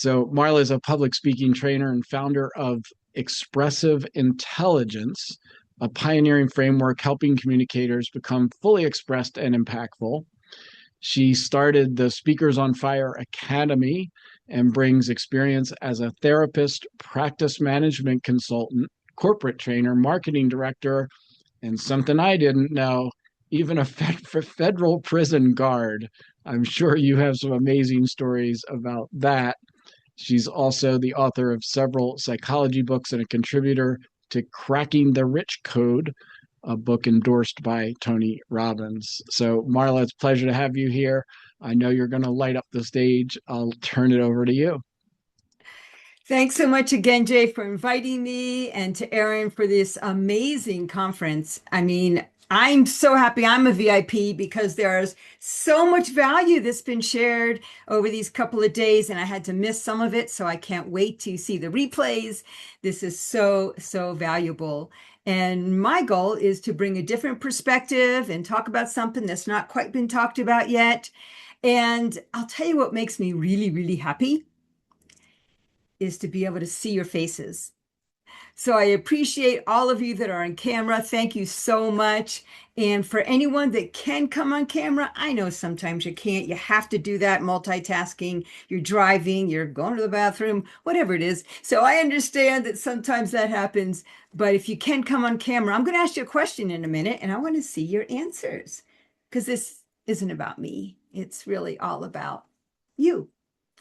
So Marla is a public speaking trainer and founder of Expressive Intelligence, a pioneering framework helping communicators become fully expressed and impactful. She started the Speakers on Fire Academy and brings experience as a therapist, practice management consultant, corporate trainer, marketing director, and something I didn't know, even a federal prison guard. I'm sure you have some amazing stories about that. She's also the author of several psychology books and a contributor to Cracking the Rich Code, a book endorsed by Tony Robbins. So, Marla, it's a pleasure to have you here. I know you're going to light up the stage. I'll turn it over to you. Thanks so much again, Jay, for inviting me and to Aaron for this amazing conference. I mean, I'm so happy I'm a VIP because there's so much value that's been shared over these couple of days, and I had to miss some of it, so I can't wait to see the replays. This is so, so valuable. And my goal is to bring a different perspective and talk about something that's not quite been talked about yet. And I'll tell you what makes me really, really happy is to be able to see your faces. So I appreciate all of you that are on camera. Thank you so much. And for anyone that can come on camera, I know sometimes you can't. You have to do that multitasking. You're driving, you're going to the bathroom, whatever it is. So I understand that sometimes that happens. But if you can come on camera, I'm going to ask you a question in a minute and I want to see your answers because this isn't about me. It's really all about you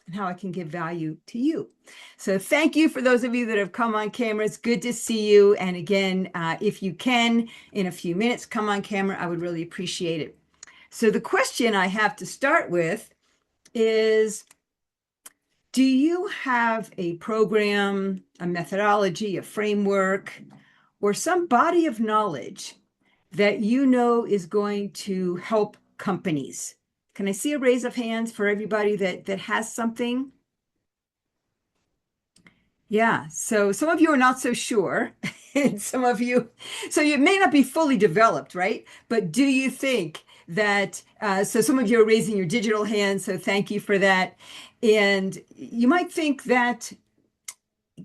and how I can give value to you. So thank you for those of you that have come on camera. It's good to see you. And again, if you can, in a few minutes, come on camera, I would really appreciate it. So the question I have to start with is, do you have a program, a methodology, a framework, or some body of knowledge that you know is going to help companies? Can I see a raise of hands for everybody that has something? Yeah, so some of you are not so sure, and some of you, so you may not be fully developed, right? But do you think that, so some of you are raising your digital hand, so thank you for that. And you might think that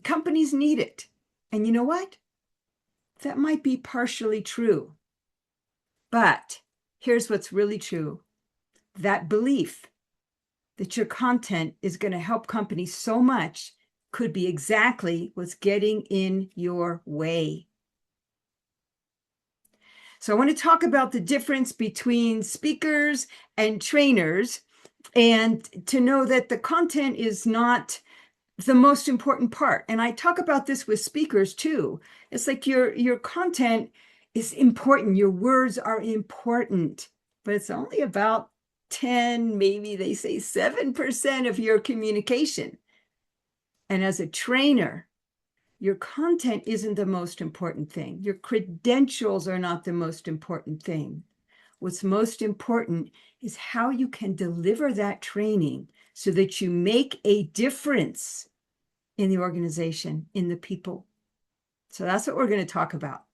companies need it. And you know what? That might be partially true. But here's what's really true. That belief that your content is going to help companies so much could be exactly what's getting in your way. So I want to talk about the difference between speakers and trainers, and to know that the content is not the most important part. And I talk about this with speakers too. It's like your content is important. Your words are important, but it's only about 10, maybe they say 7% of your communication. And as a trainer, your content isn't the most important thing. Your credentials are not the most important thing. What's most important is how you can deliver that training so that you make a difference in the organization, in the people. So that's what we're going to talk about.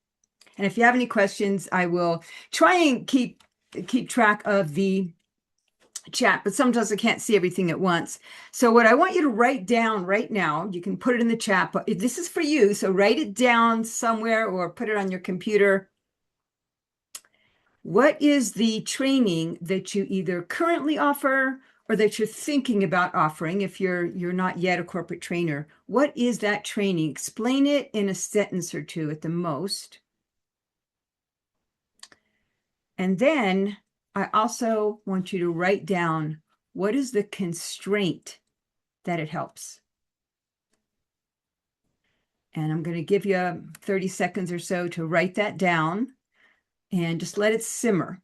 And if you have any questions, I will try and keep track of the chat, but sometimes I can't see everything at once. So what I want you to write down right now, you can put it in the chat, but this is for you. So write it down somewhere or put it on your computer. What is the training that you either currently offer or that you're thinking about offering if you're not yet a corporate trainer? What is that training? Explain it in a sentence or two at the most. And then I also want you to write down, what is the constraint that it helps? And I'm going to give you 30 seconds or so to write that down and just let it simmer.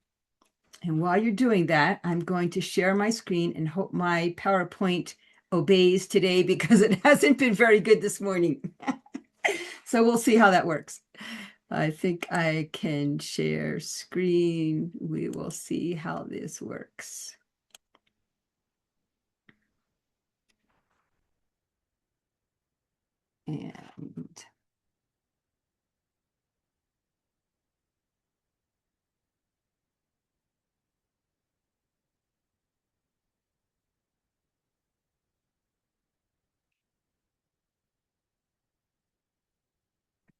And while you're doing that, I'm going to share my screen and hope my PowerPoint obeys today because it hasn't been very good this morning. So we'll see how that works. I think I can share screen. We will see how this works. And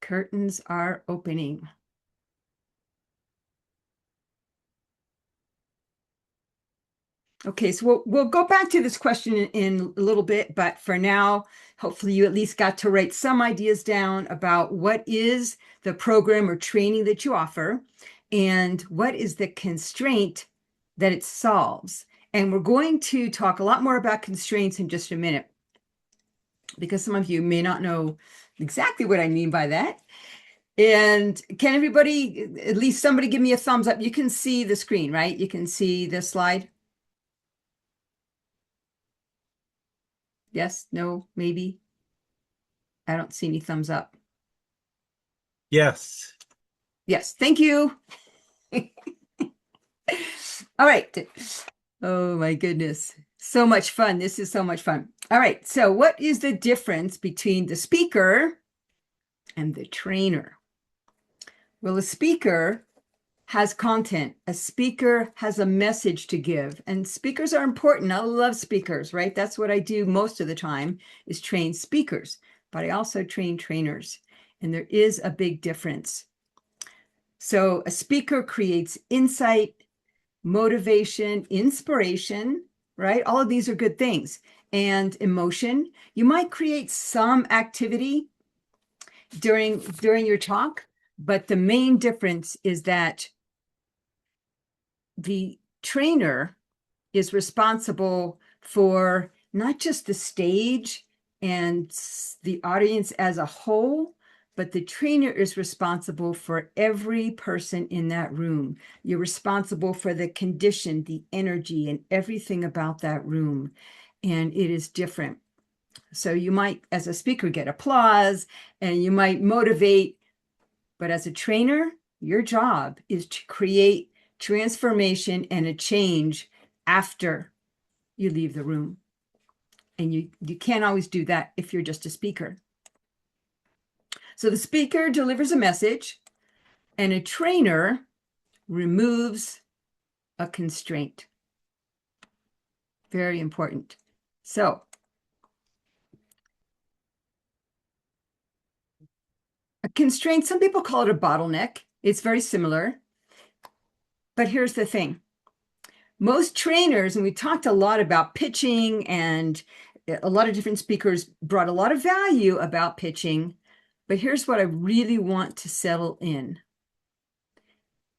Curtains are opening. Okay, so we'll go back to this question in a little bit, but for now, hopefully you at least got to write some ideas down about what is the program or training that you offer and what is the constraint that it solves. And we're going to talk a lot more about constraints in just a minute, because some of you may not know exactly what I mean by that. And can everybody, at least somebody give me a thumbs up? You can see the screen, right? You can see the slide. Yes, no, maybe. I don't see any thumbs up. Yes. Yes, thank you. All right. Oh my goodness. So much fun. This is so much fun. All right. So what is the difference between the speaker and the trainer? Well, a speaker has content. A speaker has a message to give, and speakers are important. I love speakers, right? That's what I do most of the time, is train speakers, but I also train trainers, and there is a big difference. So a speaker creates insight, motivation, inspiration, right? All of these are good things. And emotion. You might create some activity during your talk, but the main difference is that the trainer is responsible for not just the stage and the audience as a whole, but the trainer is responsible for every person in that room. You're responsible for the condition, the energy, and everything about that room. And it is different. So you might, as a speaker, get applause and you might motivate, but as a trainer, your job is to create transformation and a change after you leave the room. And you can't always do that if you're just a speaker. So the speaker delivers a message, and a trainer removes a constraint. Very important. So a constraint, some people call it a bottleneck. It's very similar. But here's the thing. Most trainers, and we talked a lot about pitching, and a lot of different speakers brought a lot of value about pitching, but here's what I really want to settle in.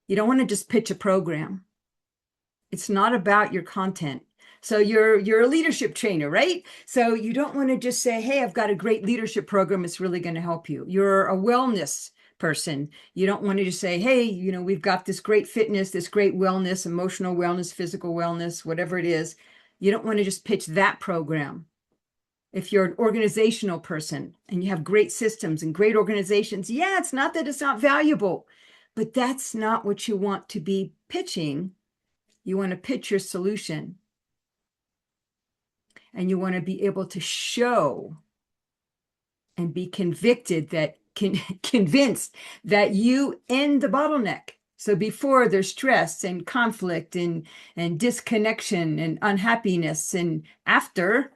You don't want to just pitch a program. It's not about your content. So you're a leadership trainer, right? So you don't want to just say, hey, I've got a great leadership program. It's really going to help you. You're a wellness person. You don't want to just say, hey, you know, we've got this great fitness, this great wellness, emotional wellness, physical wellness, whatever it is. You don't want to just pitch that program. If you're an organizational person and you have great systems and great organizations, yeah, it's not that it's not valuable, but that's not what you want to be pitching. You want to pitch your solution. And you want to be able to show and be convicted that convinced that you end the bottleneck. So before there's stress and conflict and disconnection and unhappiness, and after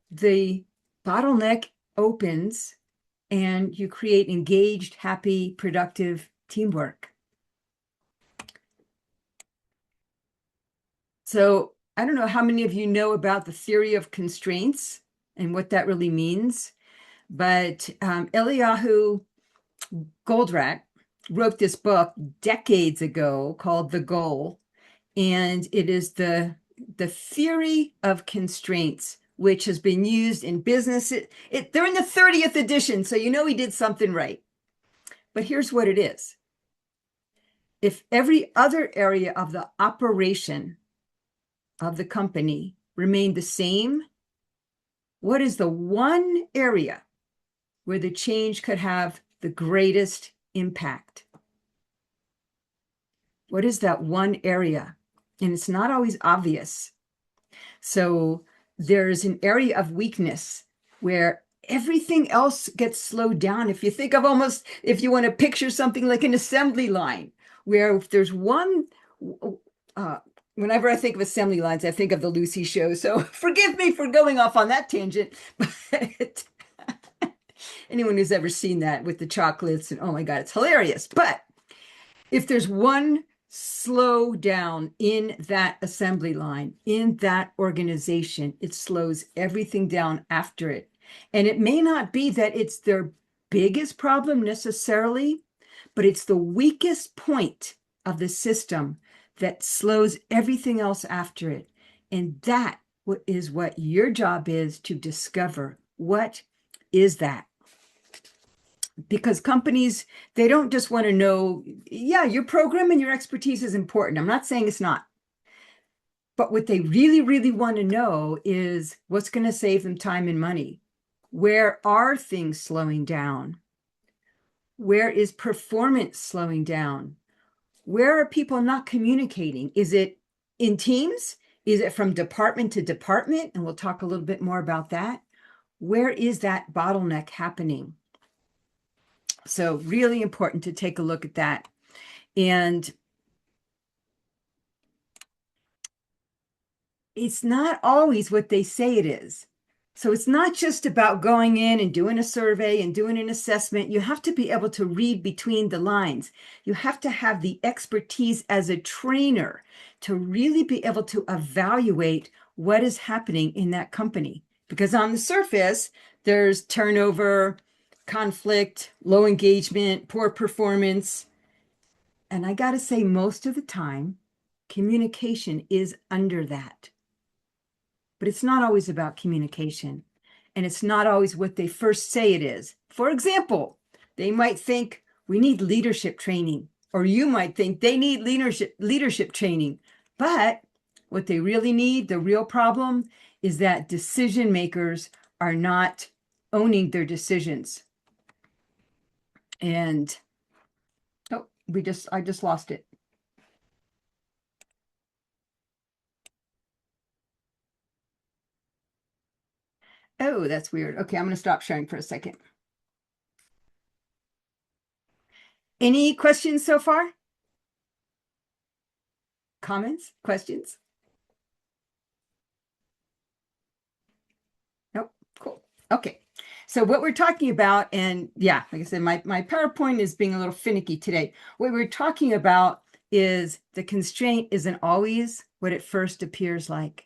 the bottleneck opens and you create engaged, happy, productive teamwork. So I don't know how many of you know about the theory of constraints and what that really means, but Eliyahu Goldratt wrote this book decades ago called The Goal, and it is the theory of constraints, which has been used in business. They're in the 30th edition, so you know he did something right. But here's what it is. If every other area of the operation of the company remained the same, what is the one area where the change could have the greatest impact? What is that one area? And it's not always obvious. So there's an area of weakness where everything else gets slowed down. If you think of almost, if you want to picture something like an assembly line, where if there's one, whenever I think of assembly lines, I think of the Lucy show. So forgive me for going off on that tangent. But anyone who's ever seen that with the chocolates and oh my God, it's hilarious. But if there's one slow down in that assembly line, in that organization, it slows everything down after it. And it may not be that it's their biggest problem necessarily, but it's the weakest point of the system that slows everything else after it. And that is what your job is to discover. What is that? Because companies, they don't just want to know, yeah, your program and your expertise is important. I'm not saying it's not. But what they really, really want to know is what's going to save them time and money. Where are things slowing down? Where is performance slowing down? Where are people not communicating? Is it in teams? Is it from department to department? And we'll talk a little bit more about that. Where is that bottleneck happening? So really important to take a look at that. And it's not always what they say it is. So it's not just about going in and doing a survey and doing an assessment. You have to be able to read between the lines. You have to have the expertise as a trainer to really be able to evaluate what is happening in that company. Because on the surface, there's turnover, conflict, low engagement, poor performance. And I got to say, most of the time, communication is under that. But it's not always about communication. And it's not always what they first say it is. For example, they might think we need leadership training, or you might think they need leadership training. But what they really need, the real problem, is that decision makers are not owning their decisions. And oh, I just lost it. Oh, that's weird. Okay, I'm going to stop sharing for a second. Any questions so far? Comments? Questions? Nope. Cool. Okay. So what we're talking about, and yeah, like I said, my PowerPoint is being a little finicky today. What we're talking about is the constraint isn't always what it first appears like.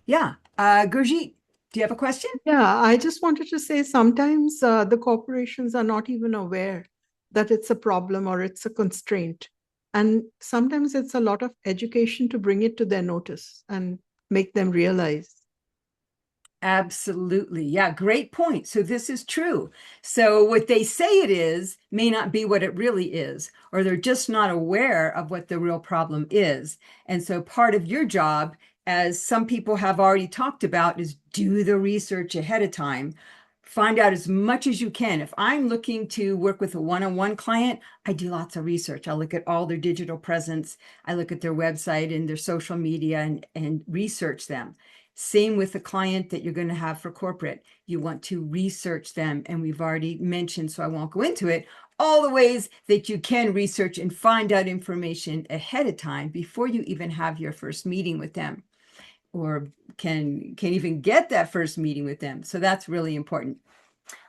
Yeah. Gurjeet, do you have a question? Yeah, I just wanted to say sometimes the corporations are not even aware that it's a problem or it's a constraint. And sometimes it's a lot of education to bring it to their notice and make them realize. Absolutely. Yeah, great point. So this is true. So what they say it is may not be what it really is, or they're just not aware of what the real problem is. And so part of your job, as some people have already talked about, is do the research ahead of time. Find out as much as you can. If I'm looking to work with a one-on-one client, I do lots of research. I look at all their digital presence. I look at their website and their social media and research them. Same with the client that you're going to have for corporate. You want to research them. And we've already mentioned, so I won't go into it, all the ways that you can research and find out information ahead of time before you even have your first meeting with them, or can even get that first meeting with them. So that's really important.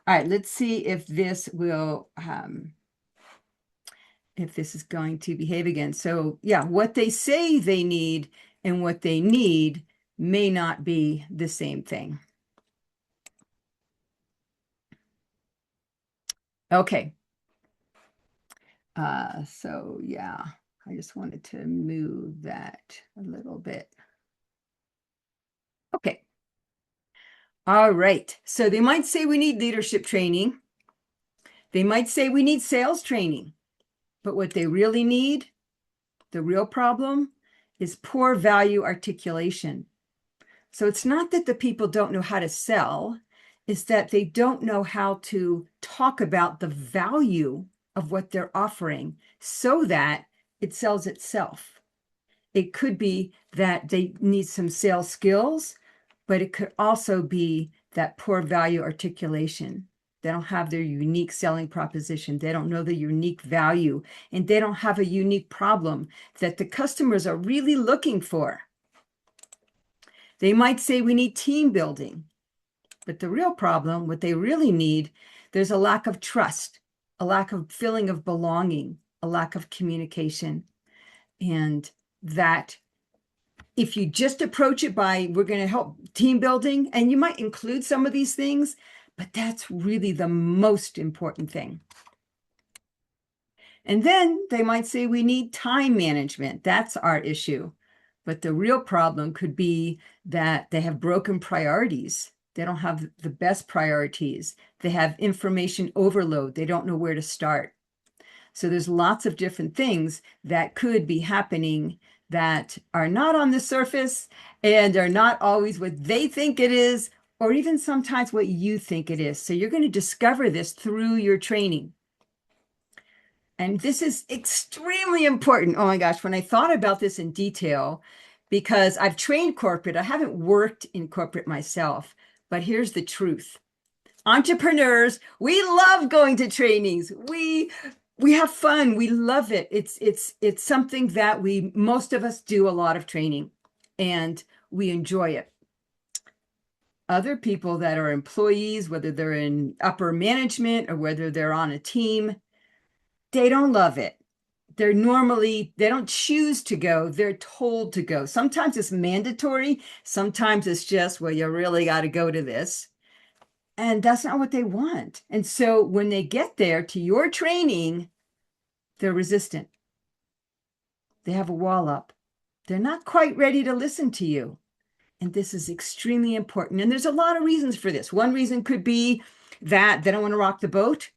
All right, let's see if this will, if this is going to behave again. So yeah, what they say they need and what they need may not be the same thing. Okay. So yeah, I just wanted to move that a little bit. Okay. All right. So they might say we need leadership training. They might say we need sales training. But what they really need, the real problem, is poor value articulation. So it's not that the people don't know how to sell, it's that they don't know how to talk about the value of what they're offering so that it sells itself. It could be that they need some sales skills, but it could also be that poor value articulation. They don't have their unique selling proposition. They don't know the unique value, and they don't have a unique problem that the customers are really looking for. They might say we need team building. But the real problem, what they really need, there's a lack of trust, a lack of feeling of belonging, a lack of communication. And that if you just approach it by, we're going to help team building, and you might include some of these things, but that's really the most important thing. And then they might say we need time management. That's our issue. But the real problem could be that they have broken priorities. They don't have the best priorities. They have information overload. They don't know where to start. So there's lots of different things that could be happening that are not on the surface and are not always what they think it is, or even sometimes what you think it is. So you're going to discover this through your training. And this is extremely important. Oh my gosh, when I thought about this in detail, because I've trained corporate, I haven't worked in corporate myself, but here's the truth. Entrepreneurs, we love going to trainings. We have fun. We love it. It's something that most of us do a lot of training, and we enjoy it. Other people that are employees, whether they're in upper management or whether they're on a team, they don't love it. They don't choose to go. They're told to go. Sometimes it's mandatory. Sometimes it's just, well, you really got to go to this. And that's not what they want. And so when they get there to your training, they're resistant. They have a wall up. They're not quite ready to listen to you. And this is extremely important. And there's a lot of reasons for this. One reason could be that they don't want to rock the boat.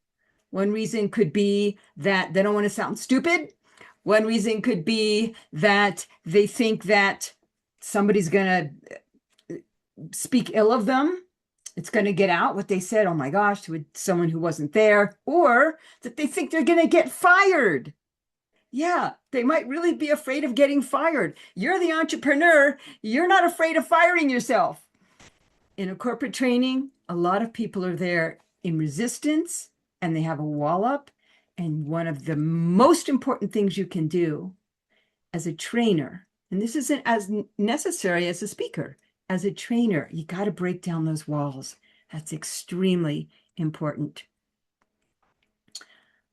One reason could be that they don't want to sound stupid. One reason could be that they think that somebody's going to speak ill of them. It's going to get out what they said, oh my gosh, to someone who wasn't there, or that they think they're going to get fired. Yeah, they might really be afraid of getting fired. You're the entrepreneur. You're not afraid of firing yourself. In a corporate training, a lot of people are there in resistance, and they have a wall up. And one of the most important things you can do as a trainer, and this isn't as necessary as a speaker, as a trainer, you got to break down those walls. That's extremely important.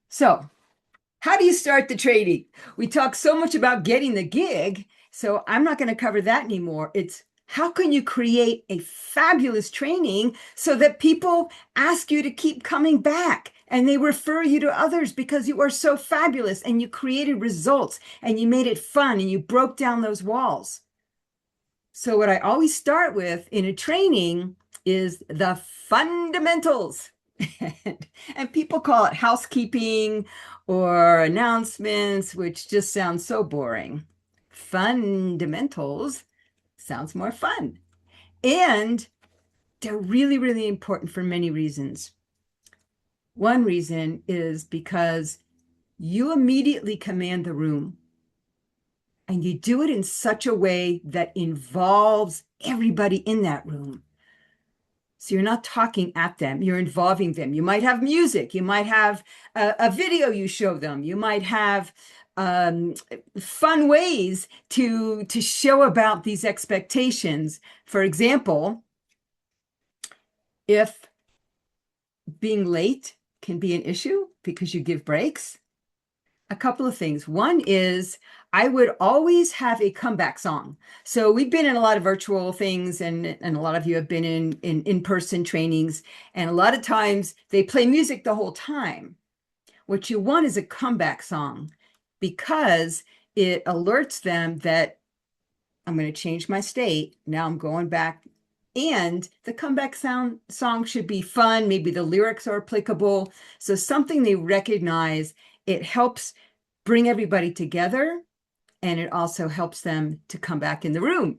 So, how do you start the training? We talk so much about getting the gig, so I'm not going to cover that anymore. It's how can you create a fabulous training so that people ask you to keep coming back and they refer you to others because you are so fabulous and you created results and you made it fun and you broke down those walls. So what I always start with in a training is the fundamentals. And people call it housekeeping or announcements, which just sounds so boring. Fundamentals sounds more fun. And they're really, really important for many reasons. One reason is because you immediately command the room. And you do it in such a way that involves everybody in that room. So you're not talking at them, you're involving them. You might have music, you might have a video you show them, you might have fun ways to show about these expectations. For example, if being late can be an issue because you give breaks, a couple of things. One is I would always have a comeback song. So we've been in a lot of virtual things and a lot of you have been in in-person trainings. And a lot of times they play music the whole time. What you want is a comeback song because it alerts them that I'm going to change my state. Now I'm going back. And the comeback song should be fun. Maybe the lyrics are applicable. So something they recognize. It helps bring everybody together, and it also helps them to come back in the room.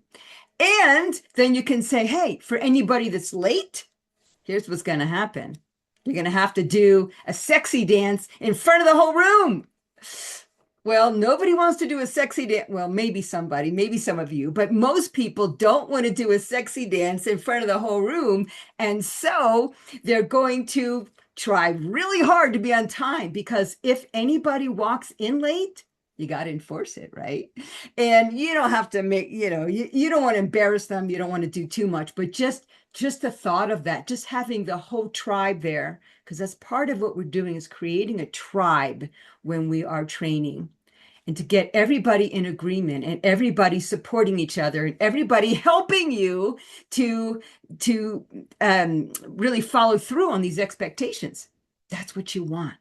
And then you can say, hey, for anybody that's late, here's what's going to happen. You're going to have to do a sexy dance in front of the whole room. Well, nobody wants to do a sexy dance. Well, maybe somebody, maybe some of you, but most people don't want to do a sexy dance in front of the whole room. And so they're going to try really hard to be on time, because if anybody walks in late, you got to enforce it, right? And you don't have to make, you don't want to embarrass them. You don't want to do too much, but just just the thought of that, just having the whole tribe there, because that's part of what we're doing is creating a tribe when we are training. And to get everybody in agreement and everybody supporting each other and everybody helping you to really follow through on these expectations. That's what you want.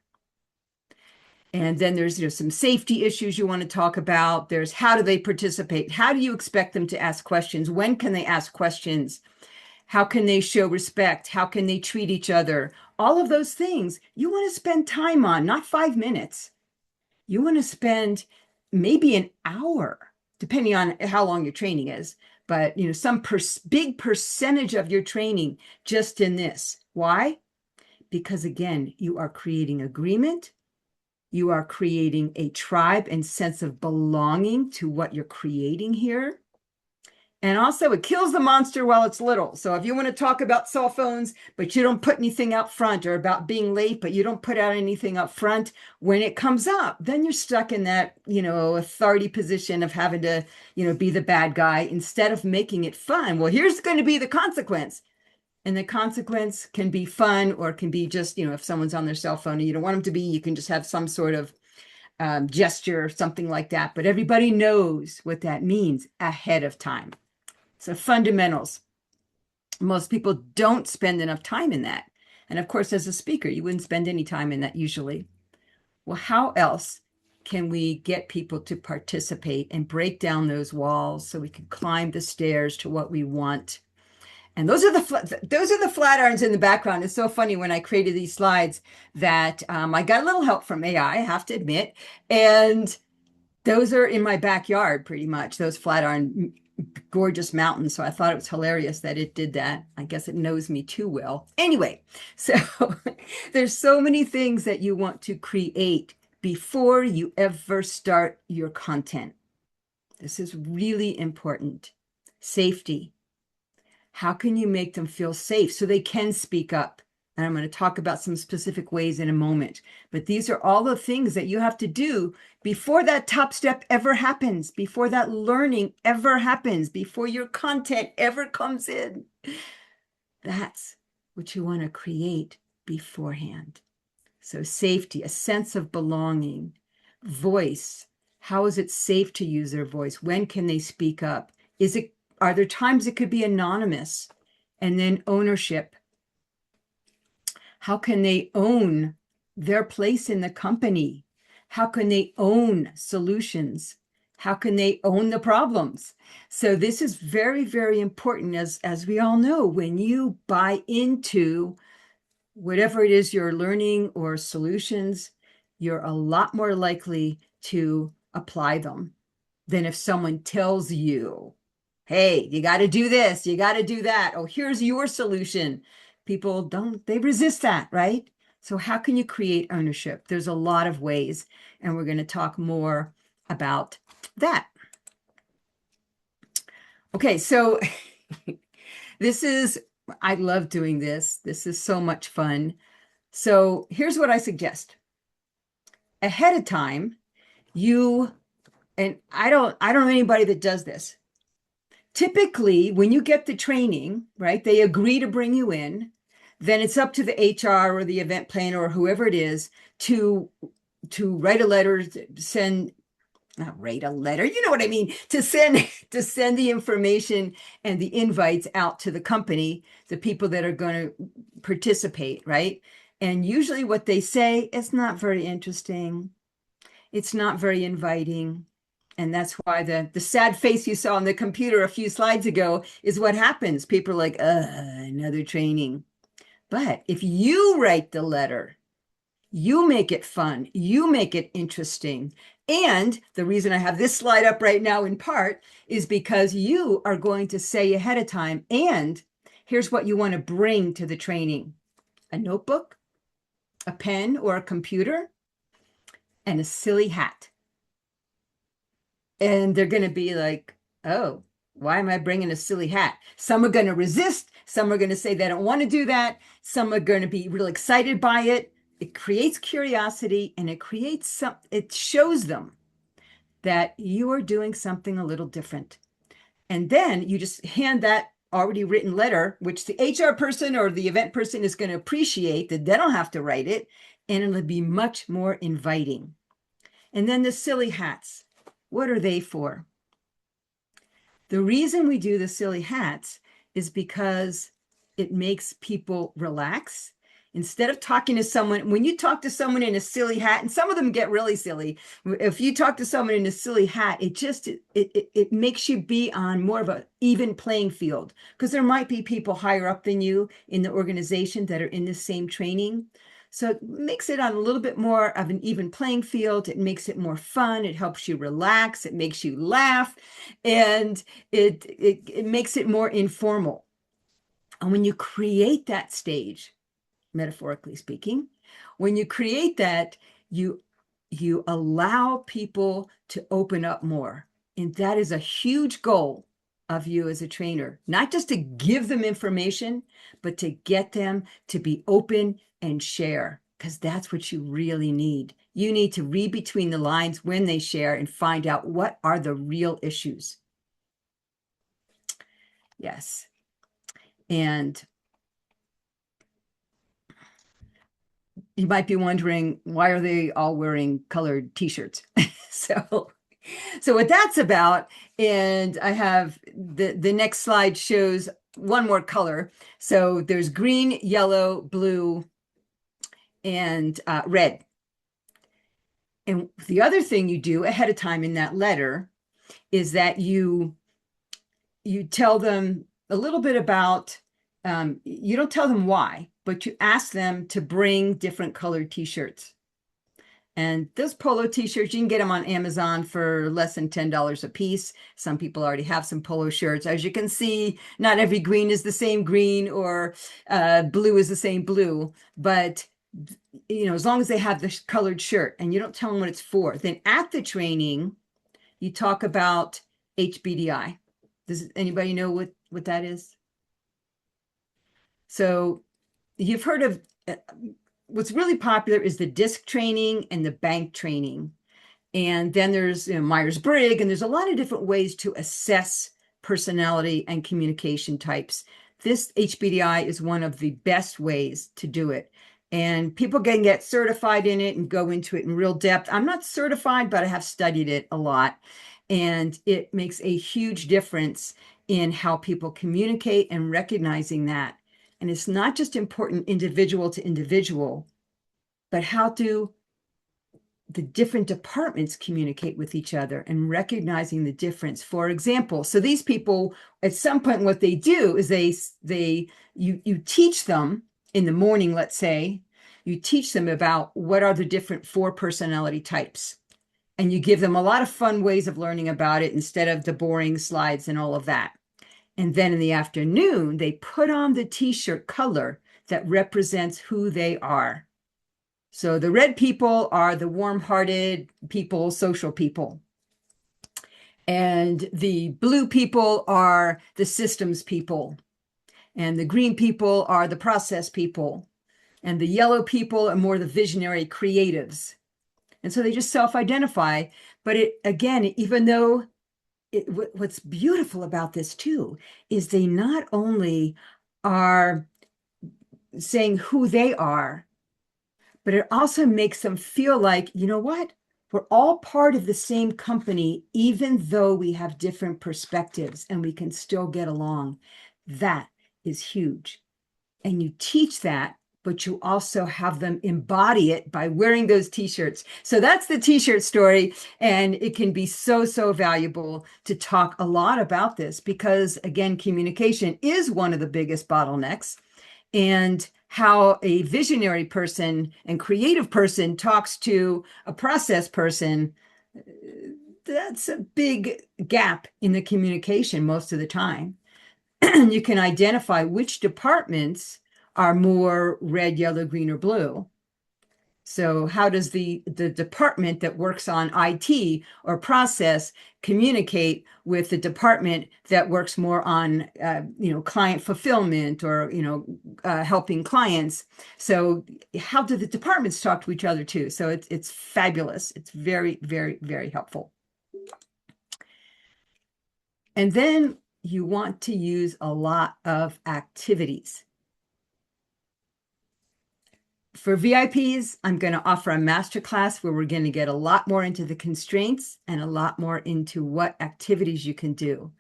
And then there's some safety issues you want to talk about. There's how do they participate? How do you expect them to ask questions? When can they ask questions? How can they show respect? How can they treat each other? All of those things you want to spend time on, not 5 minutes. You want to spend maybe an hour, depending on how long your training is, but some big percentage of your training just in this. Why? Because again, you are creating agreement. You are creating a tribe and sense of belonging to what you're creating here. And also it kills the monster while it's little. So if you want to talk about cell phones, but you don't put anything out front, or about being late, but you don't put out anything up front, when it comes up, then you're stuck in that, authority position of having to, be the bad guy instead of making it fun. Well, here's going to be the consequence. And the consequence can be fun, or it can be just, if someone's on their cell phone and you don't want them to be, you can just have some sort of gesture or something like that. But everybody knows what that means ahead of time. So fundamentals. Most people don't spend enough time in that. And of course, as a speaker, you wouldn't spend any time in that usually. Well, how else can we get people to participate and break down those walls so we can climb the stairs to what we want? And those are the flat irons in the background. It's so funny when I created these slides that I got a little help from AI, I have to admit. And those are in my backyard pretty much, those flat iron gorgeous mountains. So I thought it was hilarious that it did that. I guess it knows me too well. Anyway, so there's so many things that you want to create before you ever start your content. This is really important. Safety. How can you make them feel safe so they can speak up? And I'm going to talk about some specific ways in a moment. But these are all the things that you have to do before that top step ever happens, before that learning ever happens, before your content ever comes in. That's what you want to create beforehand. So safety, a sense of belonging, voice. How is it safe to use their voice? When can they speak up? Are there times it could be anonymous? And then ownership. How can they own their place in the company? How can they own solutions? How can they own the problems? So this is very, very important. As we all know, when you buy into whatever it is you're learning or solutions, you're a lot more likely to apply them than if someone tells you, hey, you got to do this, you got to do that. Oh, here's your solution. People they resist that, right? So how can you create ownership? There's a lot of ways, and we're going to talk more about that. Okay, so I love doing this. This is so much fun. So here's what I suggest. Ahead of time, and I don't know anybody that does this. Typically, when you get the training, right, they agree to bring you in, then it's up to the HR or the event planner or whoever it is to write a letter, not write a letter, you know what I mean, to send the information and the invites out to the company, the people that are going to participate, right? And usually what they say is not very interesting. It's not very inviting. And that's why the sad face you saw on the computer a few slides ago is what happens. People are like, another training. But if you write the letter, you make it fun, you make it interesting. And the reason I have this slide up right now in part is because you are going to say ahead of time, and here's what you want to bring to the training: a notebook, a pen or a computer, and a silly hat. And they're going to be like, oh, why am I bringing a silly hat? Some are going to resist. Some are going to say they don't want to do that. Some are going to be real excited by it. It creates curiosity, and it shows them that you are doing something a little different. And then you just hand that already written letter, which the HR person or the event person is going to appreciate that they don't have to write it, and it'll be much more inviting. And then the silly hats, what are they for? The reason we do the silly hats is because it makes people relax. Instead of talking to someone, when you talk to someone in a silly hat, and some of them get really silly, if you talk to someone in a silly hat, it makes you be on more of an even playing field, because there might be people higher up than you in the organization that are in the same training. So it makes it on a little bit more of an even playing field. It makes it more fun. It helps you relax. It makes you laugh, and it makes it more informal. And when you create that stage, metaphorically speaking, when you create that, you allow people to open up more. And that is a huge goal of you as a trainer, not just to give them information, but to get them to be open and share, because that's what you really need. You need to read between the lines when they share and find out what are the real issues. Yes. And you might be wondering, why are they all wearing colored t-shirts? So what that's about, and I have the next slide shows one more color. So there's green, yellow, blue, and red. And the other thing you do ahead of time in that letter is that you tell them a little bit about, you don't tell them why, but you ask them to bring different colored t-shirts. And those polo t-shirts, you can get them on Amazon for less than $10 a piece. Some people already have some polo shirts. As you can see, not every green is the same green, or blue is the same blue. But as long as they have the colored shirt and you don't tell them what it's for, then at the training, you talk about HBDI. Does anybody know what that is? So you've heard of, what's really popular is the DISC training and the bank training. And then there's Myers-Briggs, and there's a lot of different ways to assess personality and communication types. This HBDI is one of the best ways to do it. And people can get certified in it and go into it in real depth. I'm not certified, but I have studied it a lot. And it makes a huge difference in how people communicate and recognizing that. And it's not just important individual to individual, but how do the different departments communicate with each other and recognizing the difference. For example, so these people, at some point, what they do is you teach them in the morning, let's say, you teach them about what are the different 4 personality types. And you give them a lot of fun ways of learning about it instead of the boring slides and all of that. And then in the afternoon, they put on the t-shirt color that represents who they are. So the red people are the warm-hearted people, social people. And the blue people are the systems people. And the green people are the process people. And the yellow people are more the visionary creatives. And so they just self-identify. But even though what's beautiful about this too is they not only are saying who they are, but it also makes them feel like, you know what? We're all part of the same company, even though we have different perspectives, and we can still get along. That is huge. And you teach that, but you also have them embody it by wearing those t-shirts. So that's the t-shirt story. And it can be so, so valuable to talk a lot about this because, again, communication is one of the biggest bottlenecks. And how a visionary person and creative person talks to a process person, that's a big gap in the communication most of the time. You can identify which departments are more red, yellow, green, or blue. So how does the department that works on IT or process communicate with the department that works more on, client fulfillment or, helping clients? So how do the departments talk to each other too? So it's fabulous. It's very, very, very helpful. And then you want to use a lot of activities. For VIPs, I'm going to offer a masterclass where we're going to get a lot more into the constraints and a lot more into what activities you can do.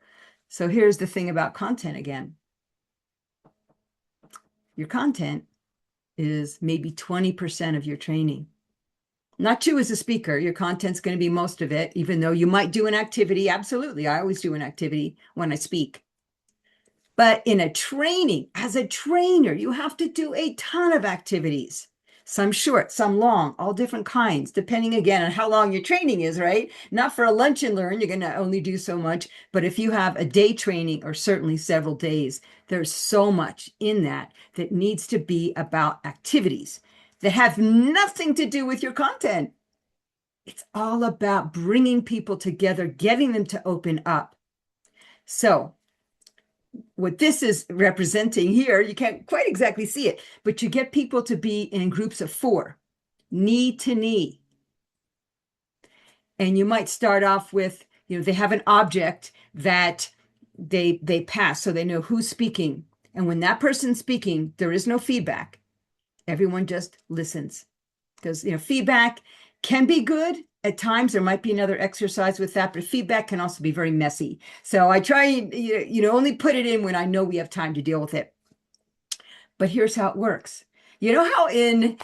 So here's the thing about content again. Your content is maybe 20% of your training. Not you as a speaker. Your content's going to be most of it, even though you might do an activity. Absolutely. I always do an activity when I speak. But in a training, as a trainer, you have to do a ton of activities. Some short, some long, all different kinds, depending again on how long your training is, right? Not for a lunch and learn, you're going to only do so much. But if you have a day training or certainly several days, there's so much in that that needs to be about activities that have nothing to do with your content. It's all about bringing people together, getting them to open up. So what this is representing here, you can't quite exactly see it, but you get people to be in groups of 4, knee to knee. And you might start off with, they have an object that they pass, so they know who's speaking. And when that person's speaking, there is no feedback. Everyone just listens. Because, feedback can be good. At times, there might be another exercise with that, but feedback can also be very messy. So I try, only put it in when I know we have time to deal with it. But here's how it works. You know how in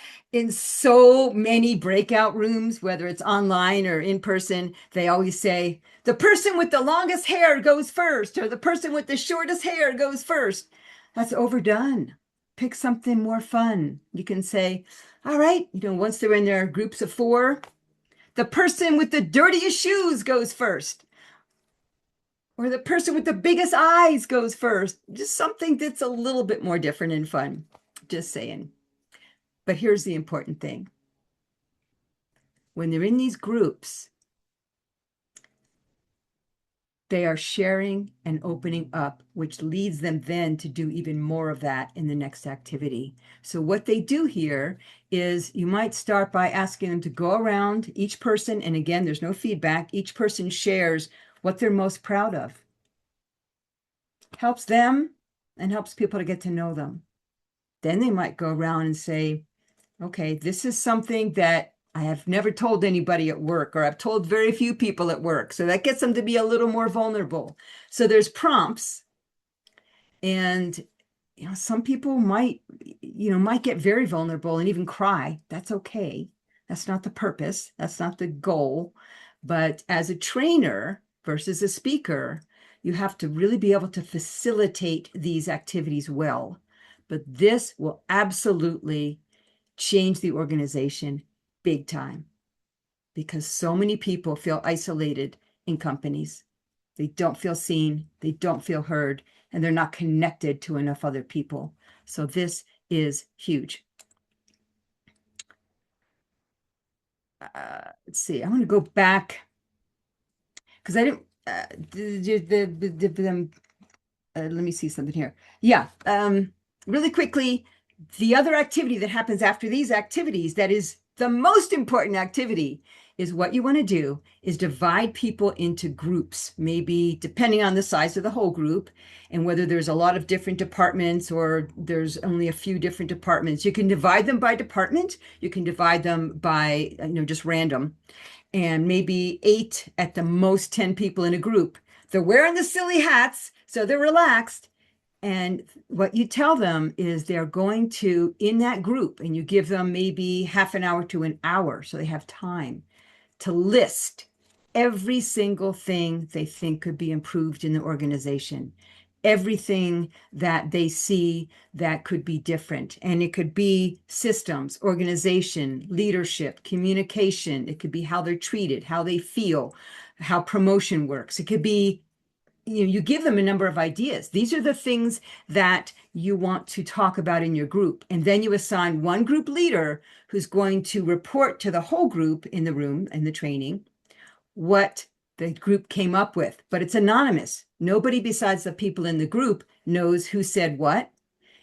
so many breakout rooms, whether it's online or in person, they always say, the person with the longest hair goes first, or the person with the shortest hair goes first. That's overdone. Pick something more fun. You can say, all right, once they're in their groups of 4, the person with the dirtiest shoes goes first. Or the person with the biggest eyes goes first. Just something that's a little bit more different and fun. Just saying. But here's the important thing. When they're in these groups, they are sharing and opening up, which leads them then to do even more of that in the next activity. So what they do here is you might start by asking them to go around each person. And again, there's no feedback. Each person shares what they're most proud of. Helps them and helps people to get to know them. Then they might go around and say, okay, this is something that I have never told anybody at work, or I've told very few people at work. So that gets them to be a little more vulnerable. So there's prompts, and some people might get very vulnerable and even cry. That's okay. That's not the purpose. That's not the goal. But as a trainer versus a speaker, you have to really be able to facilitate these activities well. But this will absolutely change the organization big time, because so many people feel isolated in companies. They don't feel seen, they don't feel heard, and they're not connected to enough other people. So this is huge. Let's see, I want to go back because I didn't, let me see something here. Yeah, really quickly, the other activity that happens after these activities, that is the most important activity, is what you want to do is divide people into groups, maybe depending on the size of the whole group and whether there's a lot of different departments or there's only a few different departments. You can divide them by department. You can divide them by, just random, and maybe 8 at the most 10 people in a group. They're wearing the silly hats, so they're relaxed. And what you tell them is they're going to, in that group, and you give them maybe half an hour to an hour, so they have time to list every single thing they think could be improved in the organization, everything that they see that could be different. And it could be systems, organization, leadership, communication. It could be how they're treated, how they feel, how promotion works. It could be, you give them a number of ideas. These are the things that you want to talk about in your group. And then you assign one group leader who's going to report to the whole group in the room, in the training, what the group came up with. But it's anonymous. Nobody besides the people in the group knows who said what.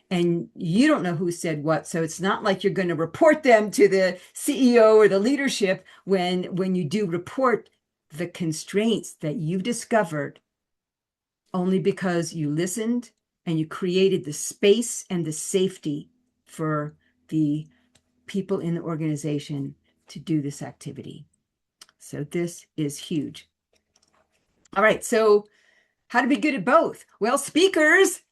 And you don't know who said what. So it's not like you're going to report them to the CEO or the leadership. When you do report the constraints that you've discovered only because you listened and you created the space and the safety for the people in the organization to do this activity. So this is huge. All right, so how to be good at both? Well, trainers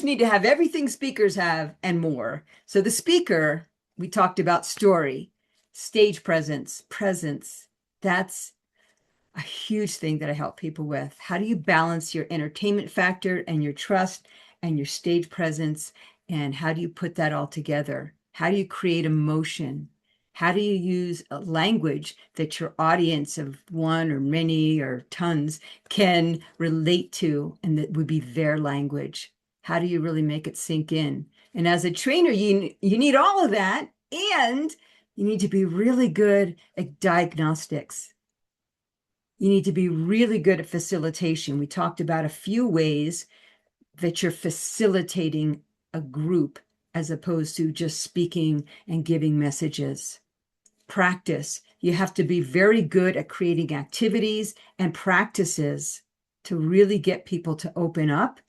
need to have everything speakers have and more. So the speaker, we talked about story, stage presence. That's a huge thing that I help people with. How do you balance your entertainment factor and your trust and your stage presence? And how do you put that all together? How do you create emotion? How do you use a language that your audience of one or many or tons can relate to and that would be their language? How do you really make it sink in? And as a trainer, you need all of that, and you need to be really good at diagnostics. You need to be really good at facilitation. We talked about a few ways that you're facilitating a group as opposed to just speaking and giving messages. Practice. You have to be very good at creating activities and practices to really get people to open up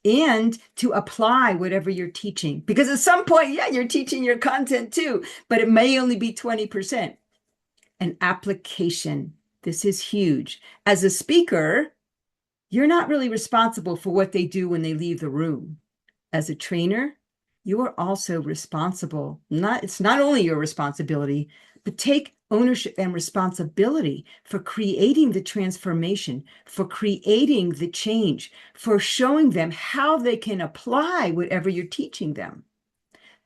and to apply whatever you're teaching. Because at some point, yeah, you're teaching your content too, but it may only be 20%. An application. This is huge. As a speaker, you're not really responsible for what they do when they leave the room. As a trainer, you are also responsible. It's not only your responsibility, but take ownership and responsibility for creating the transformation, for creating the change, for showing them how they can apply whatever you're teaching them.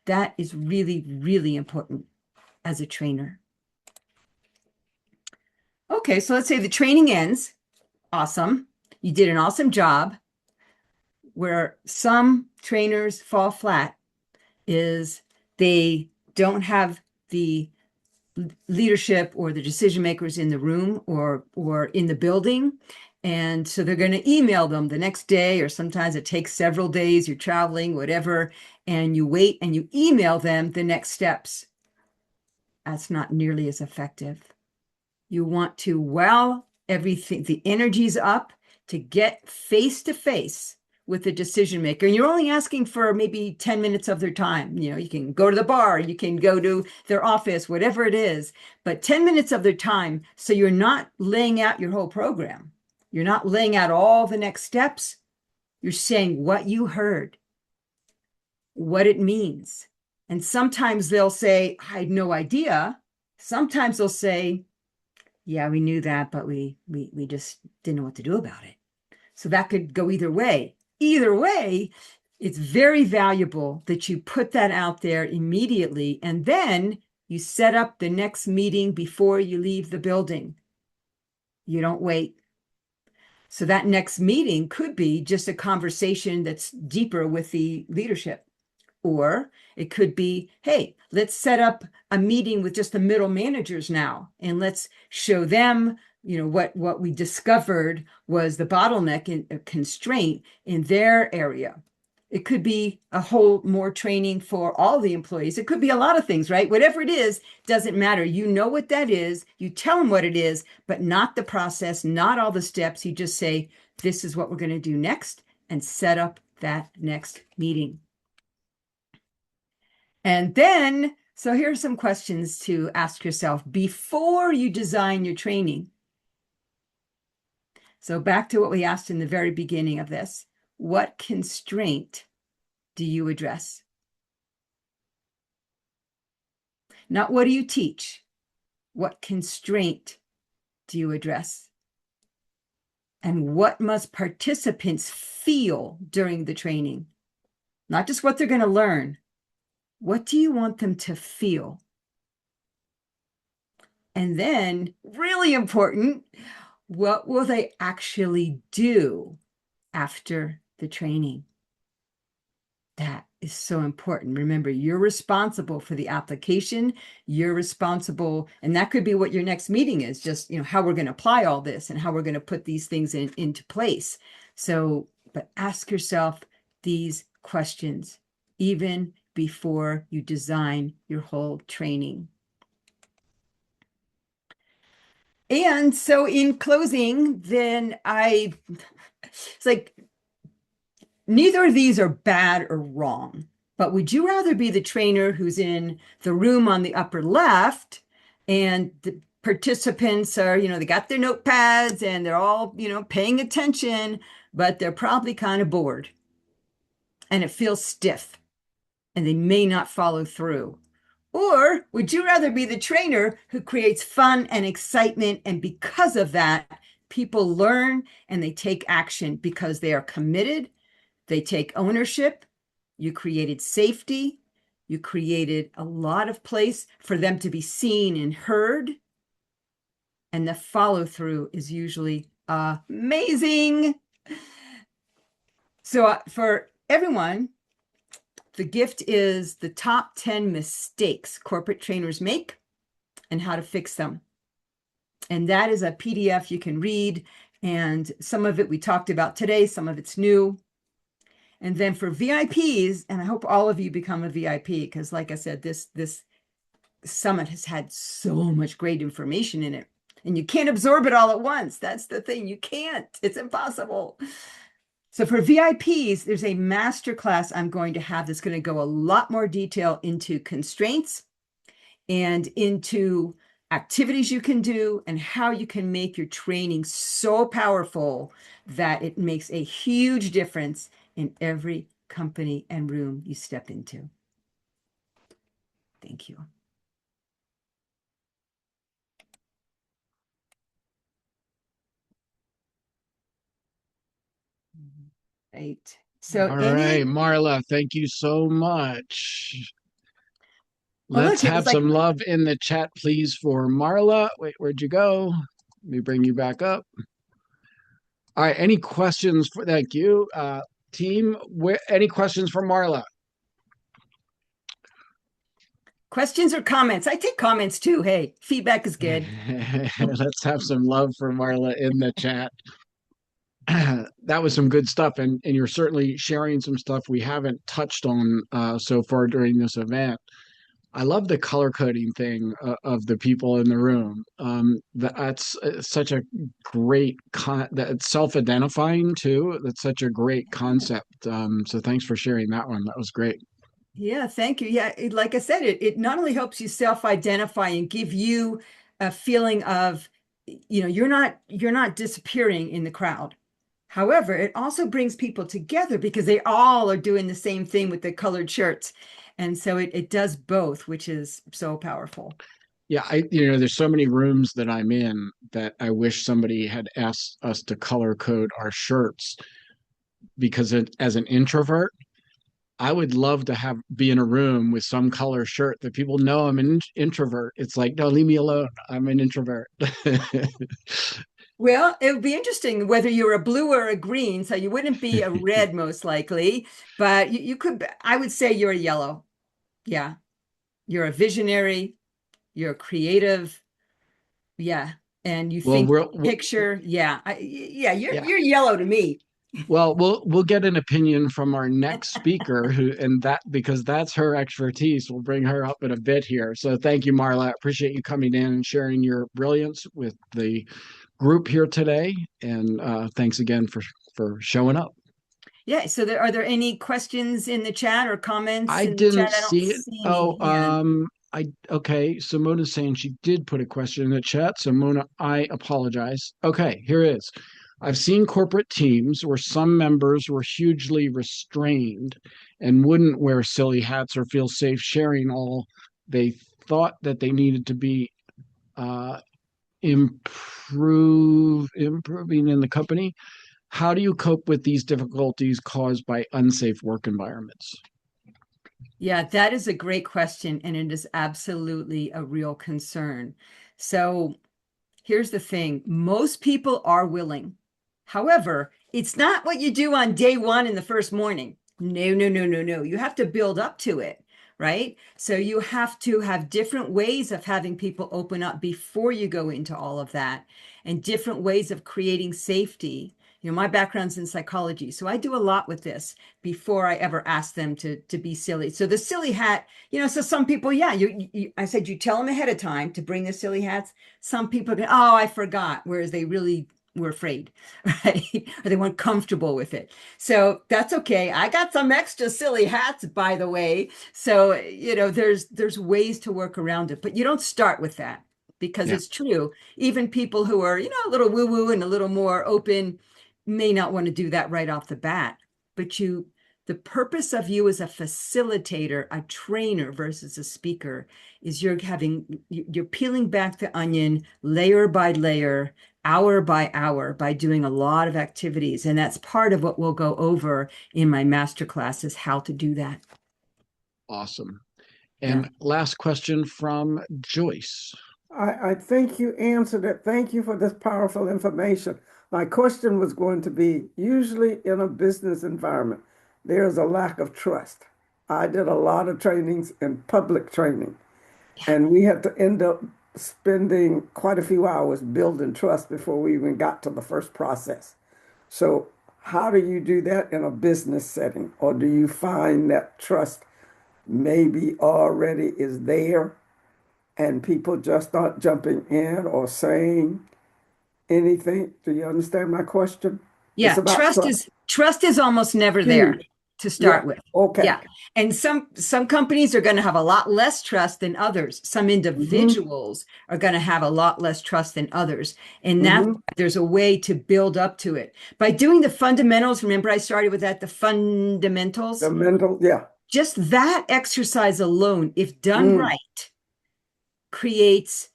That is really, really important as a trainer. Okay, so let's say the training ends. Awesome. You did an awesome job. Where some trainers fall flat is they don't have the leadership or the decision makers in the room or in the building. And so they're going to email them the next day, or sometimes it takes several days, you're traveling, whatever, and you wait and you email them the next steps. That's not nearly as effective. You want to, while everything, the energy's up, to get face to face with the decision maker. And you're only asking for maybe 10 minutes of their time. You can go to the bar, you can go to their office, whatever it is, but 10 minutes of their time. So you're not laying out your whole program. You're not laying out all the next steps. You're saying what you heard, what it means. And sometimes they'll say, I had no idea. Sometimes they'll say, yeah, we knew that, but we just didn't know what to do about it. So that could go either way. Either way, it's very valuable that you put that out there immediately, and then you set up the next meeting before you leave the building. You don't wait. So that next meeting could be just a conversation that's deeper with the leadership. Or it could be, hey, let's set up a meeting with just the middle managers now, and let's show them, what we discovered was the bottleneck and constraint in their area. It could be a whole more training for all the employees. It could be a lot of things, right? Whatever it is, doesn't matter. You know what that is. You tell them what it is, but not the process, not all the steps. You just say, this is what we're going to do next, and set up that next meeting. And then, so here are some questions to ask yourself before you design your training. So back to what we asked in the very beginning of this. What constraint do you address? Not what do you teach? What constraint do you address? And what must participants feel during the training? Not just what they're going to learn. What do you want them to feel? And then, really important, what will they actually do after the training? That is so important. Remember, you're responsible for the application. You're responsible, and that could be what your next meeting is, just how we're going to apply all this and how we're going to put these things into place. So, but ask yourself these questions even before you design your whole training. And so in closing, then it's like, neither of these are bad or wrong, but would you rather be the trainer who's in the room on the upper left and the participants are, they got their notepads and they're all, paying attention, but they're probably kind of bored and it feels stiff and they may not follow through? Or would you rather be the trainer who creates fun and excitement, and because of that, people learn and they take action because they are committed, they take ownership, you created safety, you created a lot of place for them to be seen and heard, and the follow through is usually amazing. So for everyone, the gift is the top 10 mistakes corporate trainers make and how to fix them. And that is a PDF you can read. And some of it we talked about today, some of it's new. And then for VIPs, and I hope all of you become a VIP, because like I said, this summit has had so much great information in it. And you can't absorb it all at once. That's the thing. You can't. It's impossible. So for VIPs, there's a masterclass I'm going to have that's going to go a lot more detail into constraints and into activities you can do and how you can make your training so powerful that it makes a huge difference in every company and room you step into. Thank you. Right. So All right, Marla, thank you so much. Let's have some love in the chat, please, for Marla. Wait, where'd you go? Let me bring you back up. All right, any questions for, thank you, team. Any questions for Marla? Questions or comments? I take comments too. Hey, feedback is good. Let's have some love for Marla in the chat. That was some good stuff, and you're certainly sharing some stuff we haven't touched on so far during this event. I love the color coding thing of the people in the room. That's such a great that's self-identifying too. That's such a great concept. So thanks for sharing that one. That was great. Yeah, thank you. Yeah, like I said, it not only helps you self-identify and give you a feeling of, you're not disappearing in the crowd. However, it also brings people together because they all are doing the same thing with the colored shirts. And so it does both, which is so powerful. Yeah, there's so many rooms that I'm in that I wish somebody had asked us to color code our shirts, because as an introvert, I would love to be in a room with some color shirt that people know I'm an introvert. It's like, no, leave me alone. I'm an introvert. Well, it would be interesting whether you're a blue or a green. So you wouldn't be a red most likely, but you could, I would say you're a yellow. Yeah. You're a visionary. You're creative. Yeah. And you think picture. Yeah. You're yellow to me. Well, we'll get an opinion from our next speaker because that's her expertise. We'll bring her up in a bit here. So thank you, Marla. I appreciate you coming in and sharing your brilliance with the group here today. And thanks again for showing up. Yeah. So are there any questions in the chat or comments? I didn't see it. Okay. Simona's saying she did put a question in the chat. Simona, I apologize. Okay, here it is. I've seen corporate teams where some members were hugely restrained and wouldn't wear silly hats or feel safe sharing all they thought that they needed to be improving in the company. How do you cope with these difficulties caused by unsafe work environments? Yeah, that is a great question, and it is absolutely a real concern. So here's the thing. Most people are willing. However, it's not what you do on day one in the first morning. No. You have to build up to it, right? So you have to have different ways of having people open up before you go into all of that, and different ways of creating safety my background's in psychology, so I do a lot with this before I ever ask them to be silly. So the silly hat, so some people, yeah, I said you tell them ahead of time to bring the silly hats. Some people go, oh, I forgot, whereas they really were afraid, right? Or they weren't comfortable with it. So that's okay. I got some extra silly hats, by the way. So, there's ways to work around it, but you don't start with that because Yeah. it's true. Even people who are, a little woo-woo and a little more open may not want to do that right off the bat. But the purpose of you as a facilitator, a trainer versus a speaker is you're peeling back the onion layer by layer, hour by hour, by doing a lot of activities. And that's part of what we'll go over in my masterclass is how to do that. Awesome. Yeah. And last question from Joyce. I think you answered it. Thank you for this powerful information. My question was going to be, usually in a business environment, there's a lack of trust. I did a lot of trainings in public training, and we had to end up spending quite a few hours building trust before we even got to the first process. So how do you do that in a business setting? Or do you find that trust maybe already is there and people just aren't jumping in or saying anything? Do you understand my question? It's Yeah, about trust is almost never there huge. to start Yeah. with. Okay. Yeah. And some companies are going to have a lot less trust than others. Some individuals are going to have a lot less trust than others. And that there's a way to build up to it. By doing the fundamentals, remember I started with that, the fundamentals. The mental, yeah. Just that exercise alone, if done right, creates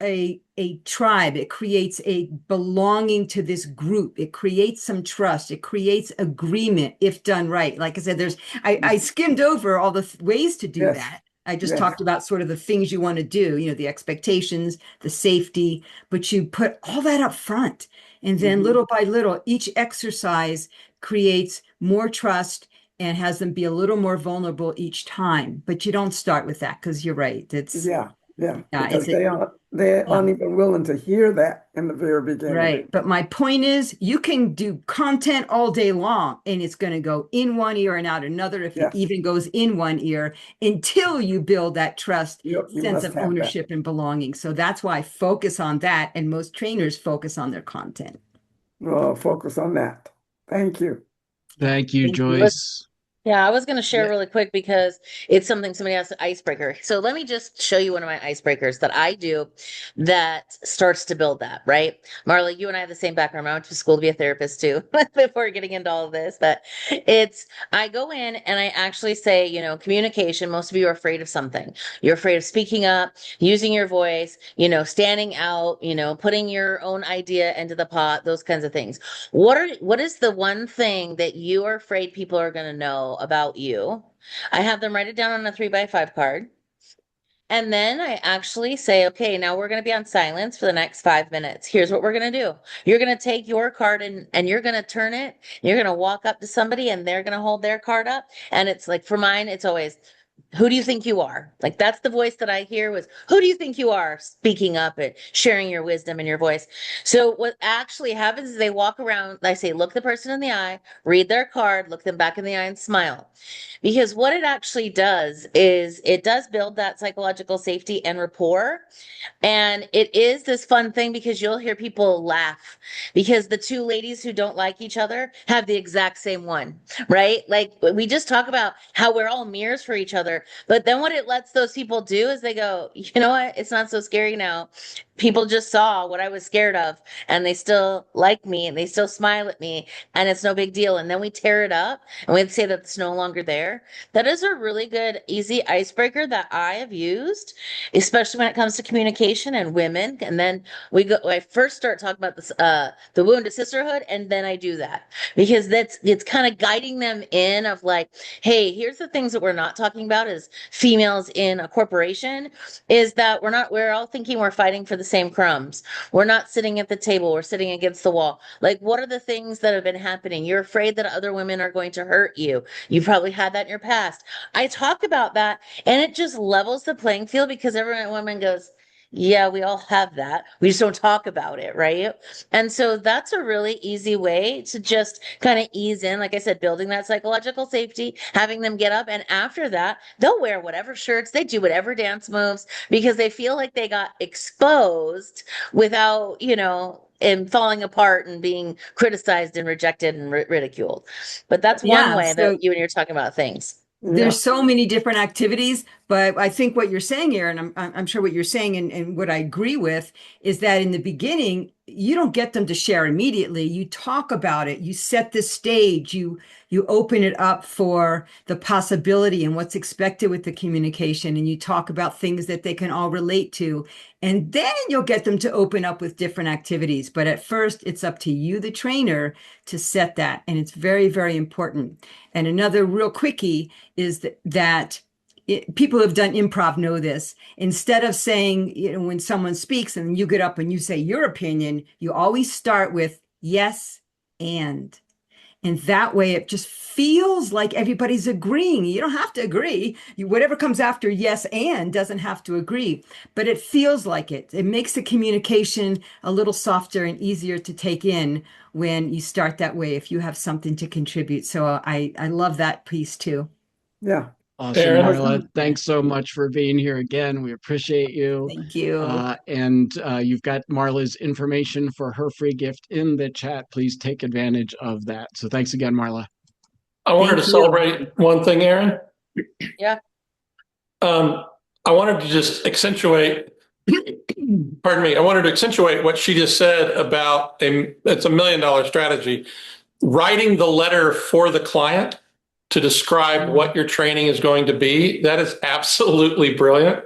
a tribe. It creates a belonging to this group. It creates some trust. It creates agreement if done right. Like I said, I skimmed over all the ways to do Yes. that. I just Yes. talked about sort of the things you want to do, the expectations, the safety, but you put all that up front. And then little by little, each exercise creates more trust and has them be a little more vulnerable each time. But you don't start with that because you're right. Yeah. Because It's they aren't even willing to hear that in the very beginning. right. But my point is, you can do content all day long and it's going to go in one ear and out another if it even goes in one ear until you build that trust, sense of ownership and belonging. So that's why I focus on that. And most trainers focus on their content. Well, focus on that. Thank you. Thank you, Joyce. Yeah, I was going to share really quick because it's something somebody asked, an icebreaker. So let me just show you one of my icebreakers that I do that starts to build that, right? Marla, you and I have the same background. I went to school to be a therapist too before getting into all of this, but I go in and I actually say, communication, most of you are afraid of something. You're afraid of speaking up, using your voice, standing out, putting your own idea into the pot, those kinds of things. What is the one thing that you are afraid people are going to know about you? I have them write it down on a 3x5 card. And then I actually say, okay, now we're going to be on silence for the next 5 minutes. Here's what we're going to do. You're going to take your card and you're going to turn it. You're going to walk up to somebody and they're going to hold their card up. And it's like, for mine, it's always, who do you think you are? Like, that's the voice that I hear was, who do you think you are? Speaking up and sharing your wisdom and your voice. So what actually happens is they walk around, I say, look the person in the eye, read their card, look them back in the eye and smile. Because what it actually does is it does build that psychological safety and rapport. And it is this fun thing because you'll hear people laugh because the two ladies who don't like each other have the exact same one, right? Like, we just talk about how we're all mirrors for each other. But then what it lets those people do is they go, you know what? It's not so scary now. People just saw what I was scared of and they still like me and they still smile at me and it's no big deal. And then we tear it up and we say that it's no longer there. That is a really good, easy icebreaker that I have used, especially when it comes to communication and women. And then I first start talking about this, the wounded sisterhood. And then I do that because it's kind of guiding them in of like, hey, here's the things that we're not talking about as females in a corporation is that we're all thinking we're fighting for the same crumbs. We're not sitting at the table. We're sitting against the wall. Like, what are the things that have been happening? You're afraid that other women are going to hurt you. You probably had that in your past. I talk about that and it just levels the playing field because every woman goes, Yeah, we all have that. We just don't talk about it, right? And so that's a really easy way to just kind of ease in. Like I said, building that psychological safety, having them get up. And after that, they'll wear whatever shirts, they do whatever dance moves because they feel like they got exposed without, and falling apart and being criticized and rejected and ridiculed. But that's one Yeah, way that so you and you're talking about things. Yeah. there's so many different activities, but I think what you're saying here, and I'm sure what you're saying, and what I agree with, is that in the beginning, you don't get them to share immediately. You talk about it, you set the stage, you open it up for the possibility and what's expected with the communication, and you talk about things that they can all relate to. And then you'll get them to open up with different activities. But at first, it's up to you, the trainer, to set that. And it's very, very important. And another real quickie is that people who have done improv know this. Instead of saying, when someone speaks and you get up and you say your opinion, you always start with yes and. And that way it just feels like everybody's agreeing. You don't have to agree. Whatever comes after yes and doesn't have to agree, but it feels like it. It makes the communication a little softer and easier to take in when you start that way, if you have something to contribute. So I love that piece too. Yeah. Awesome, Aaron? Marla. Thanks so much for being here again. We appreciate you. Thank you. And you've got Marla's information for her free gift in the chat. Please take advantage of that. So thanks again, Marla. I wanted Thank to you. celebrate one thing, Aaron. Yeah. I wanted to just accentuate, pardon me, I wanted to accentuate what she just said about it's $1 million strategy. Writing the letter for the client to describe what your training is going to be, that is absolutely brilliant.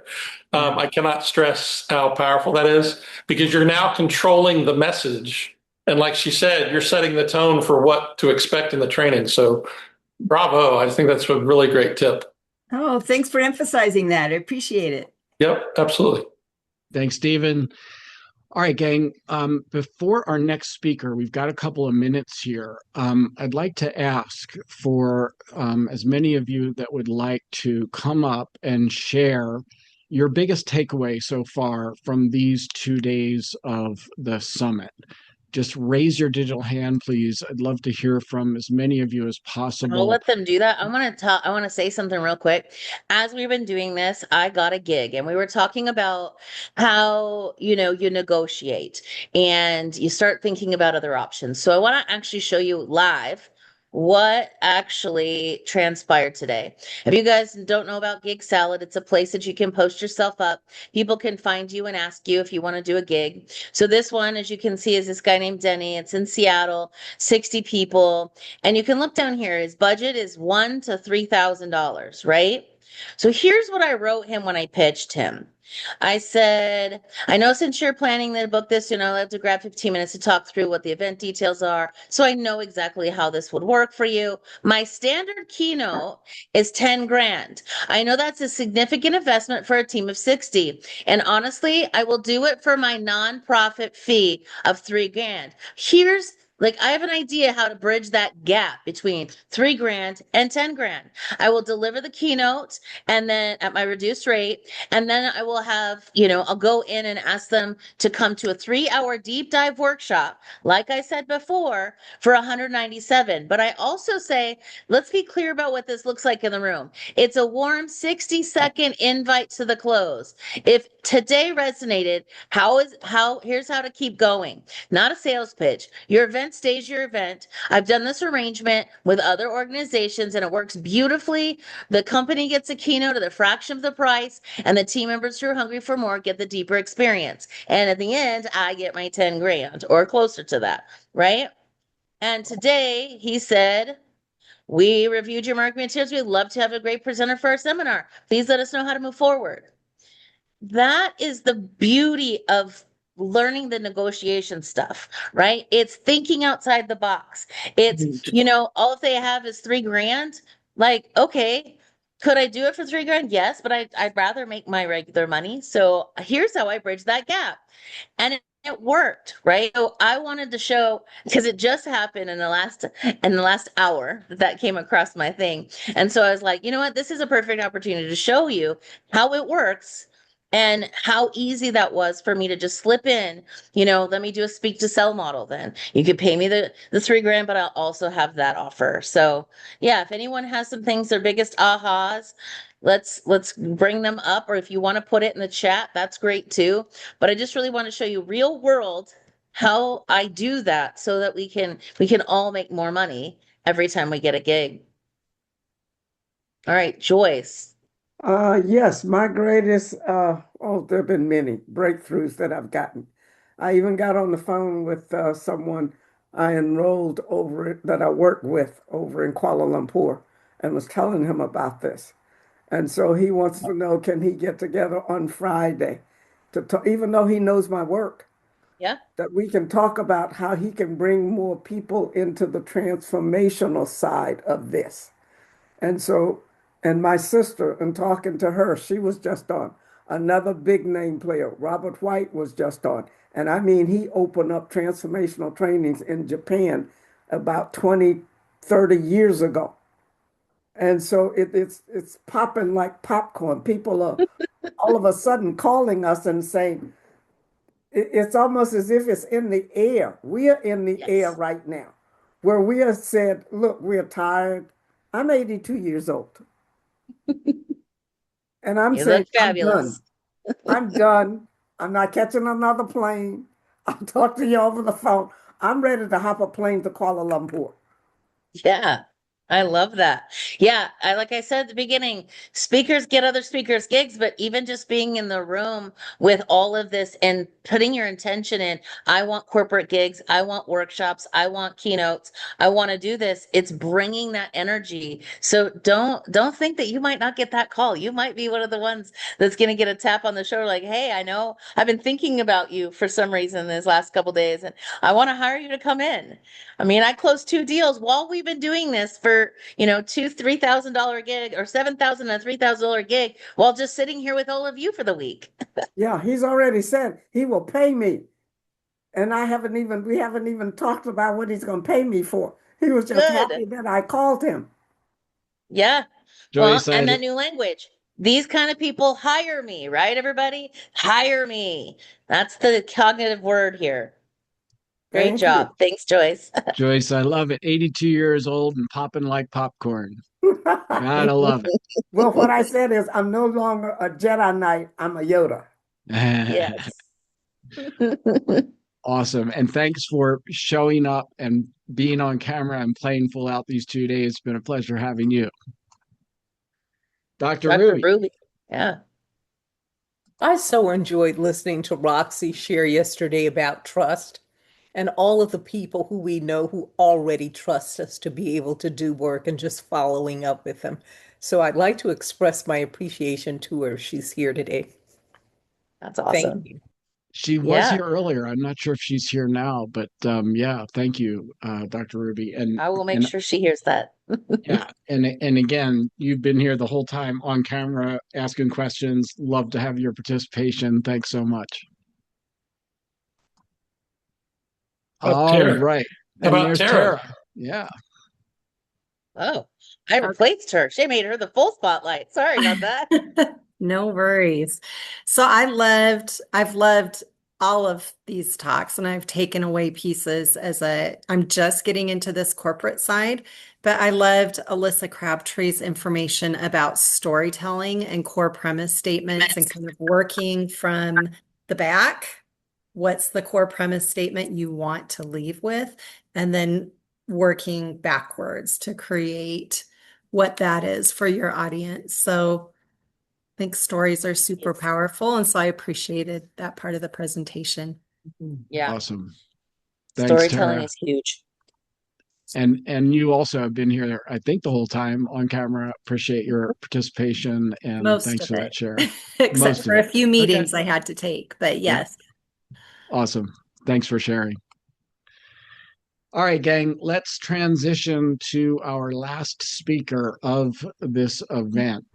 I cannot stress how powerful that is because you're now controlling the message. And like she said, you're setting the tone for what to expect in the training. So bravo. I think that's a really great tip. Oh, thanks for emphasizing that. I appreciate it. Yep, absolutely. Thanks, Stephen. All right, gang. Before our next speaker, we've got a couple of minutes here. I'd like to ask for as many of you that would like to come up and share your biggest takeaway so far from these 2 days of the summit. Just raise your digital hand, please. I'd love to hear from as many of you as I'll possible. let them do that. I want to say something real quick. As we've been doing this, I got a gig and we were talking about how, you negotiate and you start thinking about other options. So I want to actually show you live what actually transpired today. If you guys don't know about Gig Salad, it's a place that you can post yourself up. People can find you and ask you if you want to do a gig. So this one, as you can see, is this guy named Denny. It's in Seattle, 60 people. And you can look down here. His budget is $1,000 to $3,000, right? So here's what I wrote him when I pitched him. I said, I know since you're planning to book this, I'll have to grab 15 minutes to talk through what the event details are. So I know exactly how this would work for you. My standard keynote is 10 grand. I know that's a significant investment for a team of 60. And honestly, I will do it for my nonprofit fee of 3 grand. I have an idea how to bridge that gap between 3 grand and 10 grand. I will deliver the keynote and then at my reduced rate. And then I will have, I'll go in and ask them to come to a 3-hour deep dive workshop. Like I said before, for 197. But I also say, let's be clear about what this looks like in the room. It's a warm 60-second invite to the close. If today resonated, here's how to keep going. Not a sales pitch. Your event stays your event. I've done this arrangement with other organizations and it works beautifully. The company gets a keynote at a fraction of the price, and the team members who are hungry for more get the deeper experience. And at the end, I get my 10 grand or closer to that, right? And today he said, we reviewed your marketing materials. We'd love to have a great presenter for our seminar. Please let us know how to move forward. That is the beauty of learning the negotiation stuff, right? It's thinking outside the box. It's, all if they have is 3 grand, like, okay, could I do it for 3 grand? Yes, but I'd rather make my regular money. So here's how I bridge that gap. And it worked, right? So I wanted to show, because it just happened in the last hour that came across my thing. And so I was like, you know what? This is a perfect opportunity to show you how it works and how easy that was for me to just slip in, let me do a speak to sell model. Then you could pay me the $3,000, but I'll also have that offer. So yeah, if anyone has some things, their biggest ahas, let's bring them up. Or if you want to put it in the chat, that's great too. But I just really want to show you real world how I do that so that we can all make more money every time we get a gig. All right, Joyce. Yes, my greatest, there have been many breakthroughs that I've gotten. I even got on the phone with someone I enrolled that I work with over in Kuala Lumpur and was telling him about this. And so he wants to know, can he get together on Friday to talk, even though he knows my work, Yeah. that we can talk about how he can bring more people into the transformational side of this. And so, and my sister, and talking to her, she was just on. Another big name player, Robert White, was just on. And I mean, he opened up transformational trainings in Japan about 20, 30 years ago. And so it's popping like popcorn. People are all of a sudden calling us and saying, it's almost as if it's in the air. We are in the air Yes. right now, where we have said, look, we're tired. I'm 82 years old. And I'm You look saying, I'm done. fabulous. I'm done. I'm not catching another plane. I'll talk to you over the phone. I'm ready to hop a plane to Kuala Lumpur. Yeah, I love that. Yeah, like I said at the beginning, speakers get other speakers gigs, but even just being in the room with all of this and putting your intention in, I want corporate gigs, I want workshops, I want keynotes, I want to do this. It's bringing that energy. So don't think that you might not get that call. You might be one of the ones that's going to get a tap on the shoulder like, "Hey, I know I've been thinking about you for some reason this last couple days and I want to hire you to come in." I mean, I closed 2 deals while we've been doing this for, $2,000-$3,000 gig or $7,000 and $3,000 gig while just sitting here with all of you for the week. Yeah, he's already said he will pay me. And we haven't even talked about what he's going to pay me for. He was just Good. happy that I called him. Yeah. Well, Joyce, and that new language. These kind of people hire me, right, everybody? Hire me. That's the cognitive word here. Great Thank you. job. Thanks, Joyce. Joyce, I love it. 82 years old and popping like popcorn. Gotta love Well, what I said is I'm no longer a Jedi Knight, I'm a Yoda. it. Yes. Awesome. And thanks for showing up and being on camera and playing full out these 2 days. It's been a pleasure having you. Dr. Dr. Ruby. Ruby. Yeah. I so enjoyed listening to Roxy share yesterday about trust and all of the people who we know who already trust us to be able to do work and just following up with them. So I'd like to express my appreciation to her. She's here today. That's Thank awesome. you. She was Yeah. here earlier. I'm not sure if she's here now, but yeah, thank you, Dr. Ruby. I will make And sure she hears that. yeah, and again, you've been here the whole time on camera asking questions. Love to have your participation. Thanks so much. All Tara. right. How And about there's Tara? Tara. Yeah. Oh, I replaced her. She made her the full spotlight. Sorry about that. No worries. So I've loved all of these talks and I've taken away pieces I'm just getting into this corporate side, but I loved Alyssa Crabtree's information about storytelling and core premise statements and kind of working from the back. What's the core premise statement you want to leave with? And then working backwards to create what that is for your audience. So I think stories are super Yes. powerful. And so I appreciated that part of the presentation. Yeah. Awesome. Thanks, Storytelling Tara. is huge. And you also have been here, I think, the whole time on camera. Appreciate your participation and Most thanks of for it, that share. except Most for of a it. few Okay. meetings I had to take. But Yeah. yes. Awesome. Thanks for sharing. All right, gang, let's transition to our last speaker of this event.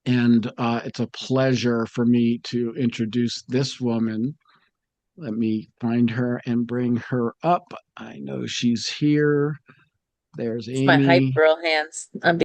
And it's a pleasure for me to introduce this woman. Let me find her and bring her up. I know she's here. There's It's my hype Amy. girl hands. I'm